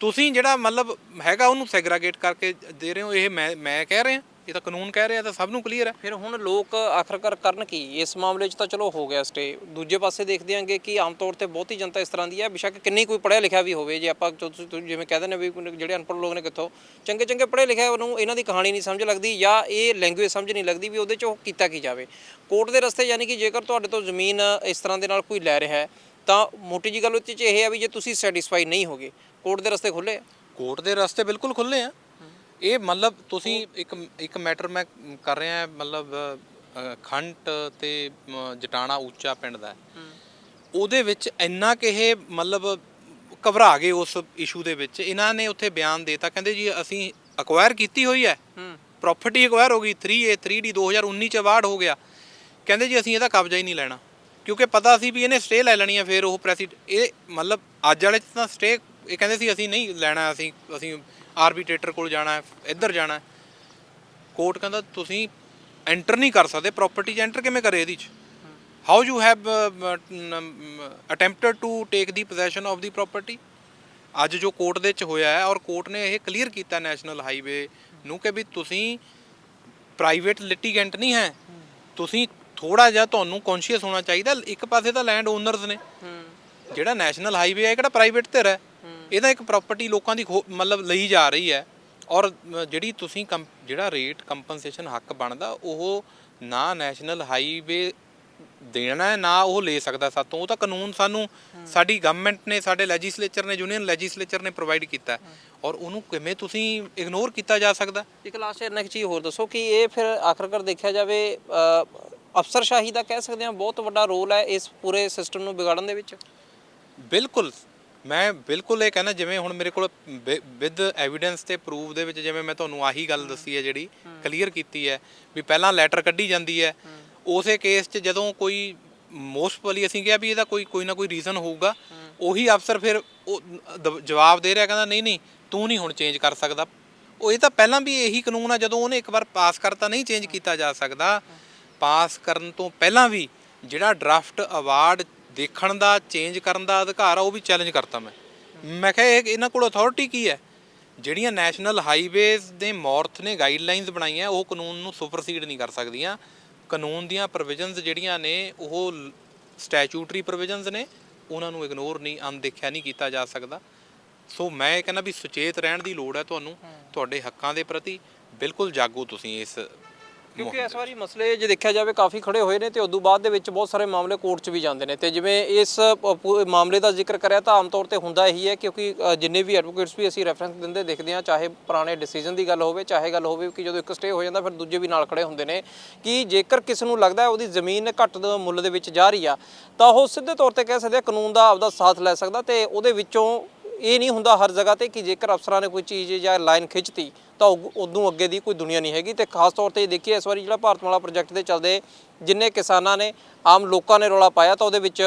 ਤੁਸੀਂ ਜਿਹੜਾ ਮਤਲਬ ਹੈਗਾ ਉਹਨੂੰ ਸੈਗਰੀਗੇਟ ਕਰਕੇ ਦੇ ਰਹੇ ਹੋ। ਇਹ ਮੈਂ ਕਹਿ ਰਿਹਾ, ਇਹ ਤਾਂ ਕਾਨੂੰਨ ਕਹਿ ਰਿਹਾ, ਤਾਂ ਸਭ ਨੂੰ ਕਲੀਅਰ ਹੈ। ਫਿਰ ਹੁਣ ਲੋਕ ਆਖਰਕਾਰ ਕਰਨ ਕੀ ਇਸ ਮਾਮਲੇ 'ਚ? ਤਾਂ ਚਲੋ ਹੋ ਗਿਆ ਸਟੇ। ਦੂਜੇ ਪਾਸੇ ਦੇਖਦੇ ਆਂਗੇ ਕਿ ਆਮ ਤੌਰ ਤੇ ਬਹੁਤੀ ਜਨਤਾ ਇਸ ਤਰ੍ਹਾਂ ਦੀ ਹੈ, ਬੇਸ਼ੱਕ ਕਿੰਨੀ ਕੋਈ ਪੜ੍ਹਿਆ ਲਿਖਿਆ ਵੀ ਹੋਵੇ। ਜੇ ਆਪਾਂ ਜਿਵੇਂ ਕਹਿੰਦੇ ਨੇ ਵੀ ਜਿਹੜੇ ਅਨਪੜ੍ਹ ਲੋਕ ਨੇ ਕਿੱਥੋਂ ਚੰਗੇ ਪੜ੍ਹੇ ਲਿਖਿਆ ਨੂੰ ਇਹਨਾਂ ਦੀ ਕਹਾਣੀ ਨਹੀਂ ਸਮਝ ਲੱਗਦੀ ਜਾਂ ਇਹ ਲੈਂਗੁਏਜ ਸਮਝ ਨਹੀਂ ਲੱਗਦੀ ਵੀ ਉਹਦੇ 'ਚ ਉਹ ਕੀਤਾ ਕੀ ਜਾਵੇ। ਕੋਰਟ ਦੇ ਰਸਤੇ, ਯਾਨੀ ਕਿ ਜੇਕਰ ਤੁਹਾਡੇ ਤੋਂ ਜ਼ਮੀਨ ਇਸ ਤਰ੍ਹਾਂ ਦੇ ਨਾਲ ਕੋਈ ਲੈ ਰਿਹਾ ਹੈ ਤਾਂ ਮੋਟੀ ਜੀ ਗੱਲ ਉੱਤੇ 'ਚ ਇਹ ਹੈ ਵੀ ਜੇ ਤੁਸੀਂ ਸੈਟੀਸਫਾਈ ਨਹੀਂ ਹੋਗੇ, ਕੋਰਟ ਦੇ ਰਸਤੇ ਖੁੱਲ੍ਹੇ ਆ। ਕੋਰਟ ਦੇ ਰਸਤੇ ਬਿਲਕੁਲ ਖੁੱਲ੍ਹੇ ਆ। ਇਹ ਮਤਲਬ ਤੁਸੀਂ ਇੱਕ ਮੈਟਰ ਮੈਂ ਕਰ ਰਿਹਾ, ਮਤਲਬ ਖੰਟ ਤੇ ਜਟਾਣਾ ਉੱਚਾ ਪਿੰਡ ਦਾ, ਉਹਦੇ ਵਿੱਚ ਇੰਨਾ ਕਿ ਇਹ ਮਤਲਬ ਘਬਰਾ ਗਏ ਉਸ ਇਸ਼ੂ ਦੇ ਵਿੱਚ। ਇਹਨਾਂ ਨੇ ਉੱਥੇ ਬਿਆਨ ਦੇਤਾ, ਕਹਿੰਦੇ ਜੀ ਅਸੀਂ ਅਕਵਾਇਰ ਕੀਤੀ ਹੋਈ ਹੈ, ਪ੍ਰੋਪਰਟੀ ਅਕਵਾਇਰ ਹੋ ਗਈ, 3A 3D 2019 ਚ ਅਵਾਰਡ ਹੋ ਗਿਆ। ਕਹਿੰਦੇ ਜੀ ਅਸੀਂ ਇਹਦਾ ਕਬਜ਼ਾ ਹੀ ਨਹੀਂ ਲੈਣਾ, ਕਿਉਂਕਿ ਪਤਾ ਸੀ ਵੀ ਇਹਨੇ ਸਟੇ ਲੈ ਲੈਣੀ ਹੈ। ਫਿਰ ਉਹ ਇਹ ਮਤਲਬ ਅੱਜ ਵਾਲੇ 'ਚ ਤਾਂ ਸਟੇ, ਇਹ ਕਹਿੰਦੇ ਸੀ ਅਸੀਂ ਨਹੀਂ ਲੈਣਾ, ਅਸੀਂ ਆਰਬੀਟਰੇਟਰ ਕੋਲ ਜਾਣਾ, ਇੱਧਰ ਜਾਣਾ। ਕੋਰਟ ਕਹਿੰਦਾ ਤੁਸੀਂ ਐਂਟਰ ਨਹੀਂ ਕਰ ਸਕਦੇ ਪ੍ਰੋਪਰਟੀ 'ਚ। ਐਂਟਰ ਕਿਵੇਂ ਕਰੇ ਇਹਦੇ 'ਚ? How you have attempted to take the possession of the property. ਅੱਜ ਜੋ ਕੋਰਟ ਦੇ 'ਚ ਹੋਇਆ ਹੈ, ਔਰ ਕੋਰਟ ਨੇ ਇਹ ਕਲੀਅਰ ਕੀਤਾ ਨੈਸ਼ਨਲ ਹਾਈਵੇ ਨੂੰ ਕਿ ਵੀ ਤੁਸੀਂ ਪ੍ਰਾਈਵੇਟ ਲਿਟੀਗੈਂਟ ਨਹੀਂ ਹੈ। ਤੁਸੀਂ ਥੋੜ੍ਹਾ ਜਿਹਾ ਤੁਹਾਨੂੰ ਕੌਨਸ਼ੀਅਸ ਹੋਣਾ ਚਾਹੀਦਾ। ਇੱਕ ਪਾਸੇ ਤਾਂ ਲੈਂਡ ਓਨਰਸ ਨੇ, ਜਿਹੜਾ ਨੈਸ਼ਨਲ ਹਾਈਵੇ ਹੈ ਕਿਹੜਾ ਪ੍ਰਾਈਵੇਟ ਧਿਰ ਹੈ, ਇਹਦਾ ਇੱਕ ਪ੍ਰਾਪਰਟੀ ਲੋਕਾਂ ਦੀ ਮਤਲਬ ਲਈ ਜਾ ਰਹੀ ਹੈ। ਔਰ ਜਿਹੜੀ ਤੁਸੀਂ ਜਿਹੜਾ ਰੇਟ ਕੰਪਨਸੇਸ਼ਨ ਹੱਕ ਬਣਦਾ, ਉਹ ਨਾ ਨੈਸ਼ਨਲ ਹਾਈਵੇ ਦੇਣਾ ਹੈ ਨਾ ਉਹ ਲੈ ਸਕਦਾ ਸਾਤੋਂ। ਉਹ ਤਾਂ ਕਾਨੂੰਨ ਸਾਨੂੰ ਸਾਡੀ ਗਵਰਨਮੈਂਟ ਨੇ, ਸਾਡੇ ਲੈਜਿਸਲੇਚਰ ਨੇ, ਯੂਨੀਅਨ ਲੈਜਿਸਲੇਚਰ ਨੇ ਪ੍ਰੋਵਾਈਡ ਕੀਤਾ ਔਰ ਉਹਨੂੰ ਕਿਵੇਂ ਤੁਸੀਂ ਇਗਨੋਰ ਕੀਤਾ ਜਾ ਸਕਦਾ। ਇੱਕ ਲਾਸਟ ਇੰਨਾ ਕੁ ਚੀਜ਼ ਹੋਰ ਦੱਸੋ ਕਿ ਇਹ ਫਿਰ ਆਖਰਕਾਰ ਦੇਖਿਆ ਜਾਵੇ ਅਫਸਰਸ਼ਾਹੀ ਦਾ ਕਹਿ ਸਕਦੇ ਹਾਂ ਬਹੁਤ ਵੱਡਾ ਰੋਲ ਹੈ ਇਸ ਪੂਰੇ ਸਿਸਟਮ ਨੂੰ ਵਿਗਾੜਨ ਦੇ ਵਿੱਚ। ਬਿਲਕੁਲ, ਮੈਂ ਬਿਲਕੁਲ ਇਹ ਕਹਿੰਦਾ, ਜਿਵੇਂ ਹੁਣ ਮੇਰੇ ਕੋਲ ਵਿਦ ਐਵੀਡੈਂਸ ਤੇ ਪ੍ਰੂਫ ਦੇ ਵਿੱਚ ਜਿਵੇਂ ਮੈਂ ਤੁਹਾਨੂੰ ਆਹੀ ਗੱਲ ਦੱਸੀ ਹੈ, ਜਿਹੜੀ ਕਲੀਅਰ ਕੀਤੀ ਹੈ ਵੀ ਪਹਿਲਾਂ ਲੈਟਰ ਕੱਢੀ ਜਾਂਦੀ ਹੈ। ਉਸੇ ਕੇਸ 'ਚ ਜਦੋਂ ਕੋਈ ਮੋਸਟਲੀ ਅਸੀਂ ਕਿਹਾ ਵੀ ਇਹਦਾ ਕੋਈ ਨਾ ਕੋਈ ਰੀਜ਼ਨ ਹੋਊਗਾ, ਉਹੀ ਅਫਸਰ ਫਿਰ ਉਹ ਜਵਾਬ ਦੇ ਰਿਹਾ, ਕਹਿੰਦਾ ਨਹੀਂ ਨਹੀਂ ਤੂੰ ਨਹੀਂ ਹੁਣ ਚੇਂਜ ਕਰ ਸਕਦਾ। ਉਹ ਇਹ ਤਾਂ ਪਹਿਲਾਂ ਵੀ ਇਹੀ ਕਾਨੂੰਨ ਆ, ਜਦੋਂ ਉਹਨੇ ਇੱਕ ਵਾਰ ਪਾਸ ਕਰਤਾ ਨਹੀਂ ਚੇਂਜ ਕੀਤਾ ਜਾ ਸਕਦਾ। ਪਾਸ ਕਰਨ ਤੋਂ ਪਹਿਲਾਂ ਵੀ ਜਿਹੜਾ ਡਰਾਫਟ ਅਵਾਰਡ ਦੇਖਣ ਦਾ, ਚੇਂਜ ਕਰਨ ਦਾ ਅਧਿਕਾਰ ਆ, ਉਹ ਵੀ ਚੈਲੰਜ ਕਰਤਾ ਮੈਂ ਕਿਹਾ ਇਹਨਾਂ ਕੋਲ ਅਥਾਰਟੀ ਕੀ ਹੈ? ਜਿਹੜੀਆਂ ਨੈਸ਼ਨਲ ਹਾਈਵੇਜ਼ ਦੇ ਮੌਰਥ ਨੇ ਗਾਈਡਲਾਈਨਸ ਬਣਾਈਆਂ, ਉਹ ਕਾਨੂੰਨ ਨੂੰ ਸੁਪਰਸੀਡ ਨਹੀਂ ਕਰ ਸਕਦੀਆਂ। ਕਾਨੂੰਨ ਦੀਆਂ ਪ੍ਰੋਵੀਜ਼ਨਸ ਜਿਹੜੀਆਂ ਨੇ ਉਹ ਸਟੈਚੂਟਰੀ ਪ੍ਰੋਵੀਜ਼ਨਸ ਨੇ, ਉਹਨਾਂ ਨੂੰ ਇਗਨੋਰ ਨਹੀਂ, ਅਣਦੇਖਿਆ ਨਹੀਂ ਕੀਤਾ ਜਾ ਸਕਦਾ। ਸੋ ਮੈਂ ਇਹ ਕਹਿੰਦਾ ਵੀ ਸੁਚੇਤ ਰਹਿਣ ਦੀ ਲੋੜ ਹੈ ਤੁਹਾਨੂੰ, ਤੁਹਾਡੇ ਹੱਕਾਂ ਦੇ ਪ੍ਰਤੀ ਬਿਲਕੁਲ ਜਾਗੋ ਤੁਸੀਂ ਇਸ, ਕਿਉਂਕਿ ਇਸ ਵਾਰੀ ਮਸਲੇ ਜੇ ਦੇਖਿਆ ਜਾਵੇ ਕਾਫੀ ਖੜੇ ਹੋਏ ਨੇ ਤੇ ਉਦੋਂ ਬਾਅਦ ਦੇ ਵਿੱਚ ਬਹੁਤ ਸਾਰੇ ਮਾਮਲੇ ਕੋਰਟ 'ਚ ਵੀ ਜਾਂਦੇ ਨੇ। ਤੇ ਜਿਵੇਂ ਇਸ ਮਾਮਲੇ ਦਾ ਜ਼ਿਕਰ ਕਰਿਆ ਤਾਂ ਆਮ ਤੌਰ ਤੇ ਹੁੰਦਾ ਇਹੀ ਹੈ, ਕਿਉਂਕਿ ਜਿੰਨੇ ਵੀ ਐਡਵੋਕੇਟਸ ਵੀ ਅਸੀਂ ਰੈਫਰੈਂਸ ਦਿੰਦੇ ਦੇਖਦੇ ਹਾਂ, ਚਾਹੇ ਪੁਰਾਣੇ ਡਿਸੀਜਨ ਦੀ ਗੱਲ ਹੋਵੇ, ਚਾਹੇ ਗੱਲ ਹੋਵੇ ਕਿ ਜਦੋਂ ਇੱਕ ਸਟੇ ਹੋ ਜਾਂਦਾ ਫਿਰ ਦੂਜੇ ਵੀ ਨਾਲ ਖੜੇ ਹੁੰਦੇ ਨੇ ਕਿ ਜੇਕਰ ਕਿਸੇ ਨੂੰ ਲੱਗਦਾ ਉਹਦੀ ਜ਼ਮੀਨ ਘੱਟ ਮੁੱਲ ਦੇ ਵਿੱਚ ਜਾ ਰਹੀ ਆ ਤਾਂ ਉਹ ਸਿੱਧੇ ਤੌਰ ਤੇ ਕਹਿ ਸਕਦੇ ਆ ਕਾਨੂੰਨ ਦਾ ਆਪਦਾ ਸਾਥ ਲੈ ਸਕਦਾ। ਤੇ ਉਹਦੇ ਵਿੱਚੋਂ ਇਹ ਨਹੀਂ ਹੁੰਦਾ ਹਰ ਜਗ੍ਹਾ ਤੇ ਕਿ ਜੇਕਰ ਅਫਸਰਾਂ ਨੇ ਕੋਈ ਚੀਜ਼ ਜਾਂ ਲਾਈਨ ਖਿੱਚਤੀ ਤਾਂ ਉਦੋਂ ਅੱਗੇ ਦੀ ਕੋਈ ਦੁਨੀਆ ਨਹੀਂ ਹੈਗੀ। ਤੇ ਖਾਸ ਤੌਰ ਤੇ ਦੇਖੀਏ ਇਸ ਵਾਰੀ ਜਿਹੜਾ ਭਾਰਤਮਾਲਾ ਪ੍ਰੋਜੈਕਟ ਦੇ ਚੱਲਦੇ ਜਿੰਨੇ ਕਿਸਾਨਾਂ ਨੇ, ਆਮ ਲੋਕਾਂ ਨੇ ਰੌਲਾ ਪਾਇਆ ਤਾਂ ਉਹਦੇ ਵਿੱਚ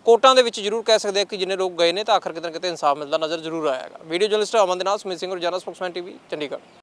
ਕੋਰਟਾਂ ਦੇ ਵਿੱਚ ਜ਼ਰੂਰ ਕਹਿ ਸਕਦੇ ਆ ਕਿ ਜਿੰਨੇ ਲੋਕ ਗਏ ਨੇ ਤਾਂ ਆਖਰ ਕਿਤੇ ਨਾ ਕਿਤੇ ਇਨਸਾਫ ਮਿਲਦਾ ਨਜ਼ਰ ਜ਼ਰੂਰ ਆਏਗਾ। ਵੀਡੀਓ ਜਰਨਲਿਸਟ ਅਮਨ ਦੇ ਨਾਲ ਸੁਮਿਤ ਸਿੰਘ, ਰੋਜ਼ਾਨਾ ਸਪੋਕਸਮੈਨ ਟੀਵੀ, ਚੰਡੀਗੜ੍ਹ।